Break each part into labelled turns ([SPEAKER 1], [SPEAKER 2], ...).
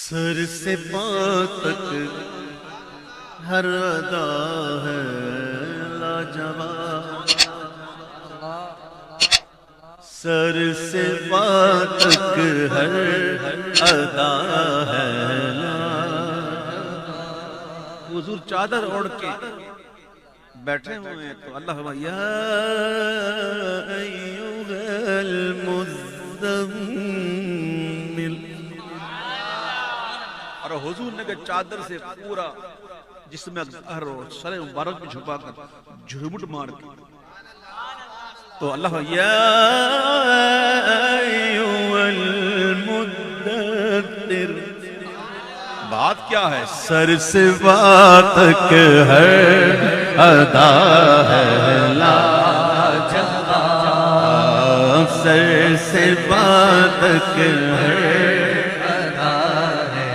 [SPEAKER 1] سر سے پاں تک ہر ادا ہے لاجواب، سر سے پاں تک ہر ادا ہے لاجواب۔ حضور چادر اوڑھ کے بیٹھے ہوئے ہیں تو اللہ یا ایھا المزمل، اور حضور نے کہ چادر سے پورا جسم اظہر اور سر مبارک میں چھپا کر جھرمٹ مار کے تو اللہ یا ایھا المدثر، بات کیا ہے؟ سر سے پاں تک ہر ادا ہے لاجواب، سر سے پاں تک ہر ادا ہے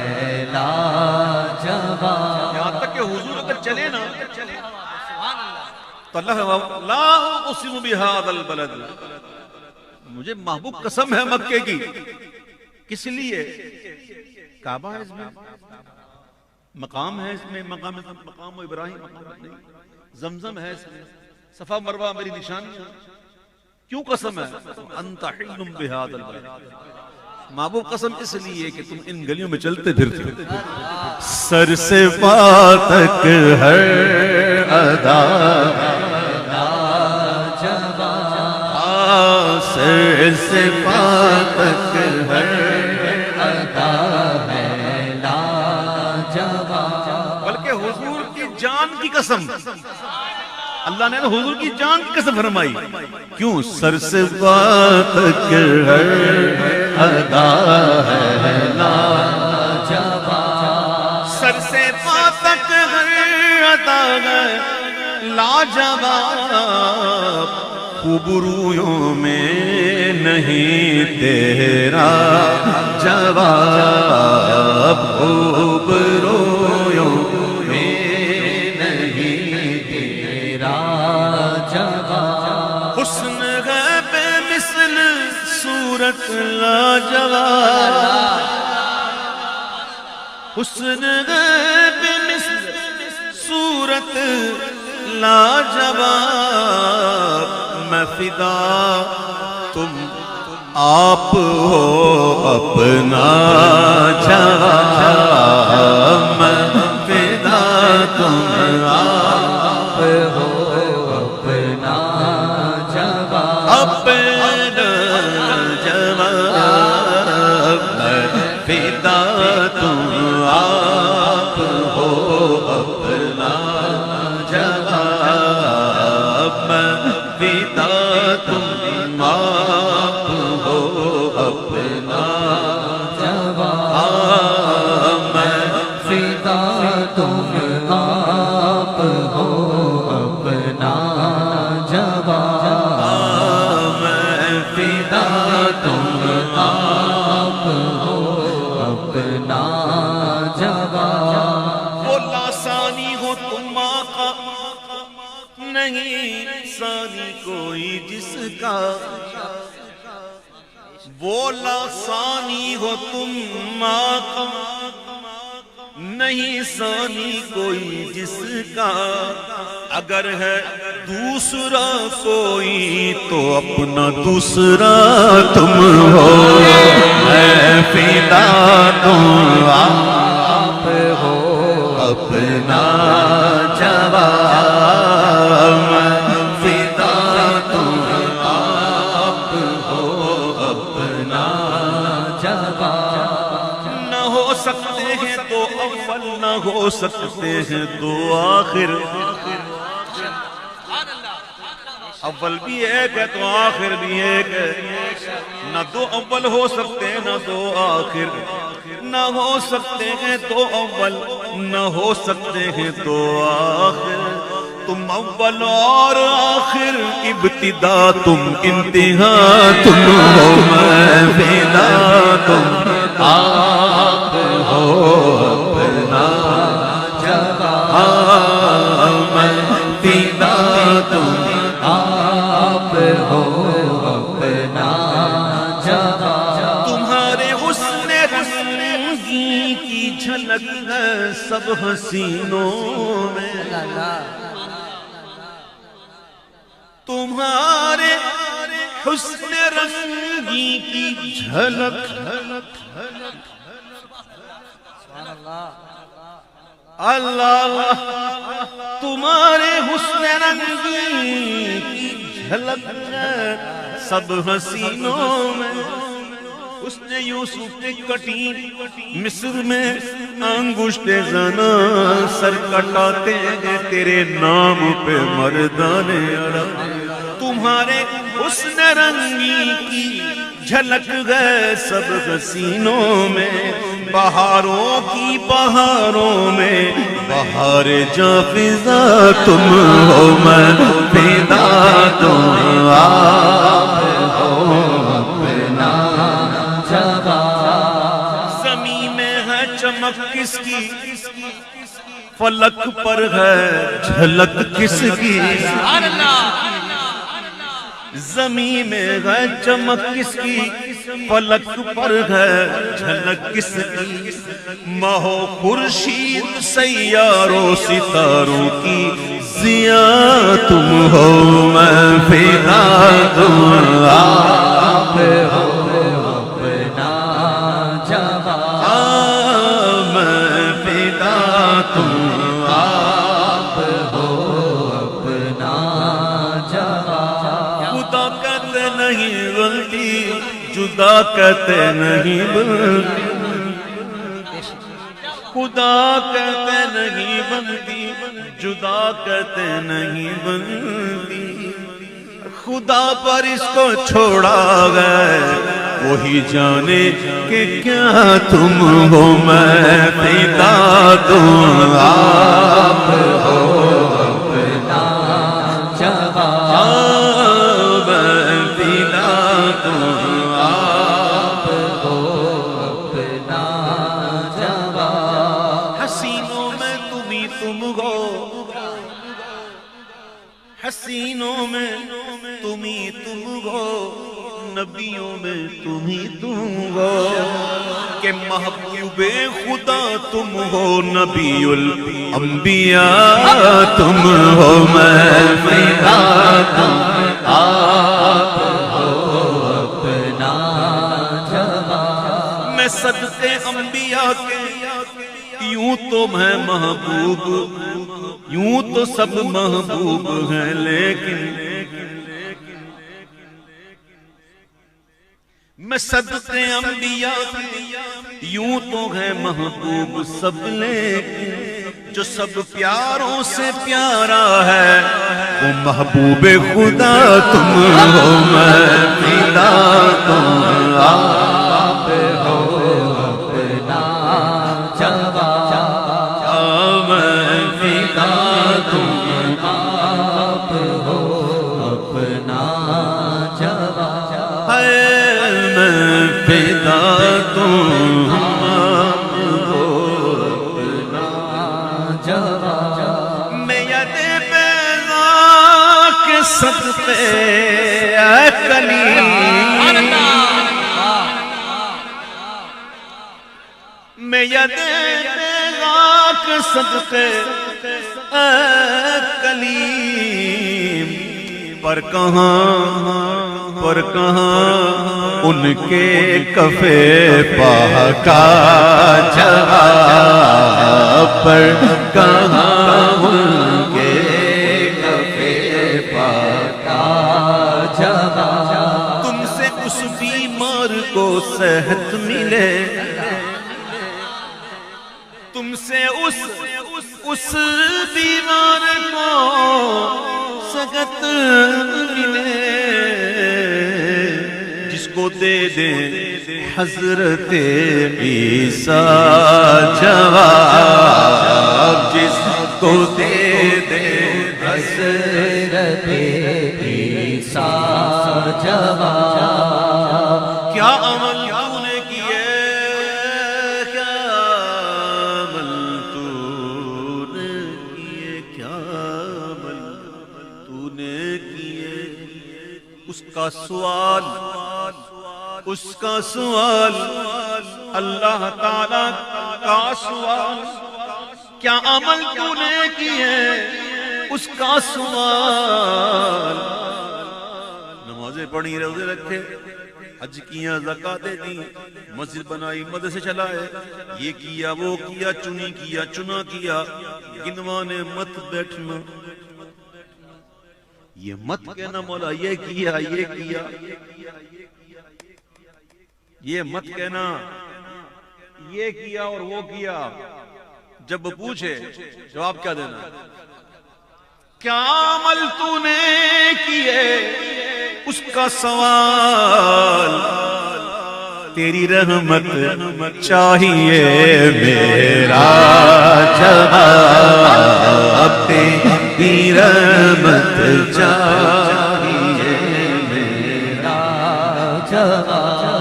[SPEAKER 1] لاجواب۔ یہاں تک کہ حضور اگر چلے نا تو اللہ لا اقسم بہذا البلد، مجھے محبوب قسم ہے مکے کی، کس لیے؟ کعبہ ہے اس میں، مقام ہے اس میں، مقام ابراہیم، زمزم ہے اس میں، صفا مروہ میری نشانیاں، کیوں قسم ہے؟ انت حل بہذا البلد، محبوب قسم اس لیے کہ تم ان گلیوں میں چلتے پھرتے ہو۔ سر سے پاں تک ہر ادا لاجواب، سر سے پاں تک ہر ادا ہے لاجواب، بلکہ حضور کی جان کی قسم، اللہ نے حضور کی جان کی قسم فرمائی، کیوں؟ سر سے پاں تک ہر ادا ہے لاجواب، سر سے پاں تک ہر ادا ہے لاجواب، خوب رویوں میں نہیں تیرا جواب، خوب رویوں میں نہیں تیرا جواب، حسن ہے بے مثل صورت لاجواب، حسن ہے بے مثل صورت لاجواب، میں فدا تم آپ ہو اپنا جواب، میں فدا تم آپ ہو اپنا جواب، اپنا جواب، میں فدا تم آپ ہو اپنا جواب، میں فدا تم آپ ہو اپنا جواب، میں فدا تم آپ ہو اپنا جواب، میں فدا تم آپ ہو اپنا جواب۔ وہ لاسانی ہو تم آقا، نہیں ثانی کوئی جس کا، وہ لاسانی ہو تم آقا، نہیں ثانی کوئی جس کا، اگر ہے دوسرا کوئی تو اپنا دوسرا تم ہو، میں فدا تم آپ ہو اپنا جواب، میں فدا تم آپ ہو اپنا جواب، نہ ہو سکتے ہیں تو اول، نہ ہو سکتے ہیں تو آخر، اول بھی ایک ہے تو آخر بھی ایک ہے، نہ دو اول ہو سکتے ہیں نہ دو آخر، نہ ہو سکتے ہیں تو اول، نہ ہو سکتے ہیں تو آخر، تم اول اور آخر، ابتدا تم انتہا تم ہو، میں فدا تم آپ ہو اپنا جواب، میں فدا تم آپ ہو اپنا جواب، تمہارے حسن رنگی جھلک ہے سب حسینوں میں، تمہارے حسن رنگی کی جھلک، اللہ تمہارے حسن رنگی کی جھلک ہے سب حسینوں میں، اس نے یوسف نے کٹی مصر میں انگشت زنا، سر کٹاتے ہیں تیرے نام پہ مردان عرب، تمہارے حسن رنگی کی جھلک ہے سب حسینوں میں، بہاروں کی بہاروں میں بہار جاں فضا تم ہو، میں فدا تم آپ ہو اپنا جواب، زمین میں ہے چمک کس کی، فلک پر ہے جھلک کس کی، زمین میں ہے چمک کس کی، فلک پر ہے جھلک کس کی، ماہ و خورشید سیاروں ستاروں کی ضیا تم ہو، میں فدا تم آپ ہو اپنا جواب، میں فدا تم آپ ہو اپنا جواب، خدا کہتے نہیں غلطی، جدا کہتے نہیں بنتی، خدا کہتے نہیں بنتی، جدا کہتے نہیں بنتی، خدا پر اس کو چھوڑا گئے وہی جانے کہ کیا تم ہو، میں فدا تم آپ ہو اپنا جواب، میں فدا تم آپ ہو اپنا جواب، حسینوں میں تم ہی تم ہو، حسینوں میں تم ہی تم ہو، نبیوں میں تم ہی تم ہو، کہ محبوب خدا تم ہو، نبی الانبیاء تم ہو، میں فدا تم آپ ہو اپنا جواب، میں صدقے انبیاء کے یوں تو میں محبوب، یوں تو سب محبوب ہیں، لیکن میں صدقے انبیاء یوں تو ہے محبوب سب، لیکن جو سب پیاروں سے پیارا ہے وہ محبوب خدا تم ہو، میں فدا تم آپ ہو اپنا جواب، میں فدا تم آپ ہو اپنا جواب، میں فدا تم آپ ہو اپنا جواب، میں ید بیضا کے صدقے اے کلیم، میں ید بیضا کے صدقے اے کلیم، پر کہاں ان کے کفے پاہ کا جواب، پر کہاں ان کے کفے پاہ کا جواب، تم سے اس بیمار کو صحت ملے، تم سے اس بیمار کو صحت ملے، جس کو دے دے حضرت عیسیٰ جواب، جس کو دے دے حضرت عیسیٰ جواب، کیا عمل تو نے کیے، کیا عمل تو نے کیے، کیا عمل تو نے کیے، اس کا سوال اللہ تعالیٰ کا سوال، کیا عمل تو نے کیے اس کا سوال. نمازیں پڑھی، روزے رکھے، حج کیا، زکاتیں دی، مسجد بنائی، مدرسے چلائے، یہ کیا وہ کیا، چنی کیا چنا کیا، گنوانے مت بیٹھنا، یہ مت کہنا مولا یہ کیا یہ کیا، یہ مت کہنا یہ کیا اور وہ کیا. جب پوچھے جواب کیا دینا؟ کیا عمل تو نے کیے اس کا سوال، تیری رحمت چاہیے میرا جواب، تیری رحمت چاہیے میرا جواب،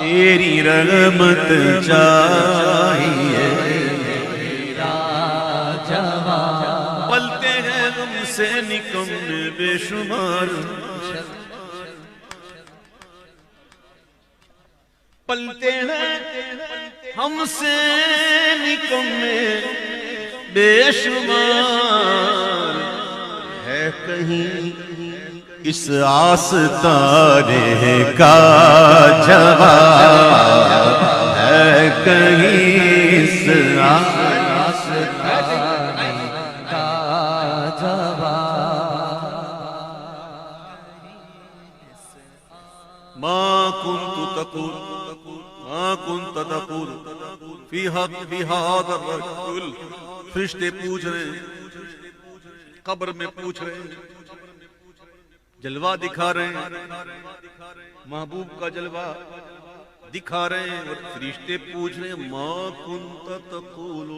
[SPEAKER 1] تیری رحمت چاہیے میرا جواب. پلتے ہیں غم سے نکمے بے شمار، پلتے ہیں ہم سے نکمے بے شمار، ہے کہیں اس آستانے کا جواب، ہے کہیں اس آستانے کا جواب. ما كنت تقول ما كنت تقول فی هذا الرجل. فرشتے پوچھ رہے ہیں، قبر میں پوچھ رہے ہیں، جلوہ دکھا رہے ہیں، محبوب کا جلوہ دکھا رہے ہیں، اور فرشتے پوچھ رہے ہیں ما كنت تقول،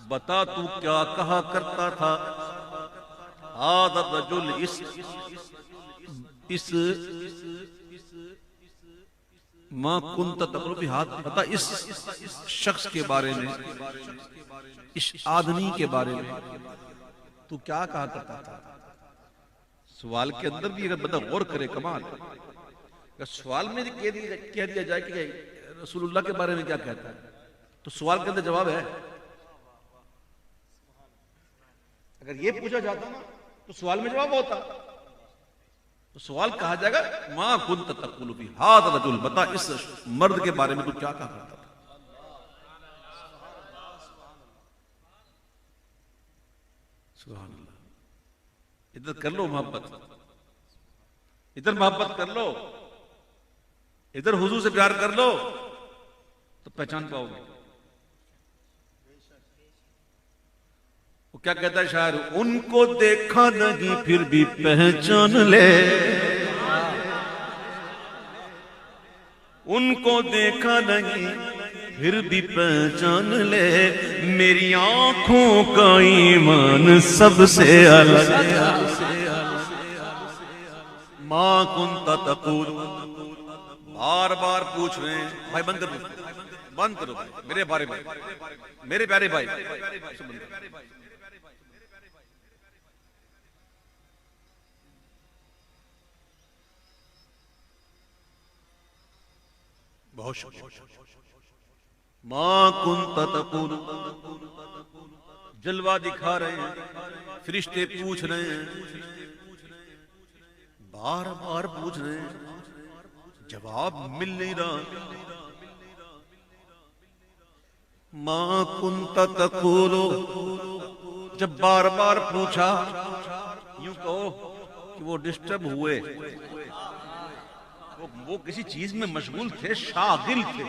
[SPEAKER 1] بتا تو کیا کہا کرتا تھا. هذا الرجل، اس ما كنت تقول فی هذا، بتا اس شخص کے بارے میں، اس آدمی کے بارے میں تو کیا کہا کرتا تھا. سوال کے اندر بھی اگر بندہ غور کرے کمال، اگر سوال میں کہہ دیا جائے کہ رسول اللہ کے بارے میں کیا کہتا ہے تو سوال کے اندر جواب ہے. اگر یہ پوچھا جاتا نا تو سوال میں جواب ہوتا. تو سوال کہا جائے گا ما كنت تقول فی هذا الرجل، بتا اس مرد کے بارے میں تو کیا کہا کرتا تھا. سبحان اللہ. ادھر کر لو محبت، ادھر محبت کر لو، ادھر حضور سے پیار کر لو تو پہچان پاؤ گے. وہ کیا کہتا ہے شاعر، ان کو دیکھا نہیں پھر بھی پہچان لے، ان کو دیکھا نہیں پھر بھی پہچان لے، میری آنکھوں کا ایمان سب سے الگ. ما كنت تقول، بار بار پوچھ رہے ہیں. بھائی بند کرو، بند کرو میرے بارے میں، میرے پیارے بھائی. بہت شکریہ. ما كنت تقول، جلوہ دکھا رہے ہیں، فرشتے پوچھ رہے ہیں، بار بار پوچھ رہے ہیں، جواب مل نہیں رہا. ما كنت تقول، جب بار بار پوچھا، یوں کہو کہ وہ ڈسٹرب ہوئے، وہ کسی چیز میں مشغول تھے، شاغل تھے،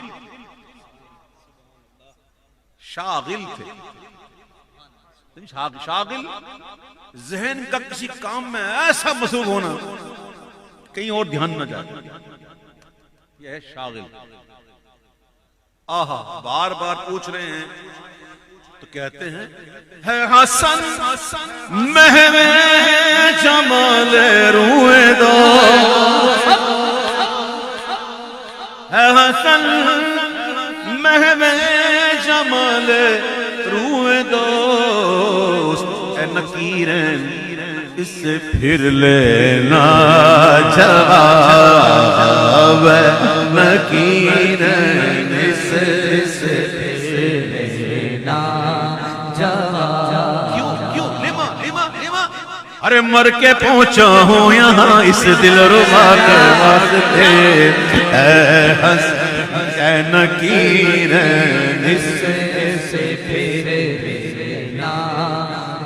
[SPEAKER 1] شاغل تھے. شاغل ذہن کا کسی کام میں ایسا مصروف ہونا کہیں اور دھیان نہ جائے، یہ ہے شاغل. آہا، بار بار پوچھ رہے ہیں تو کہتے ہیں ہے حسن محو جمال روئے دو، ہے حسن محو جمال روئے دو، اے نکیرن اس سے پھر لینا جواب، نکیرن اس سے ارے مر کے پہنچا ہوں یہاں اس دل ربا کے واسطے، اے حسن اے نکیر اس سے پھرے نا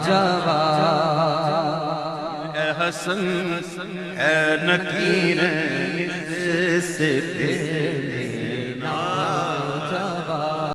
[SPEAKER 1] جواب، اے حسن اے نکیر اس سے پھرے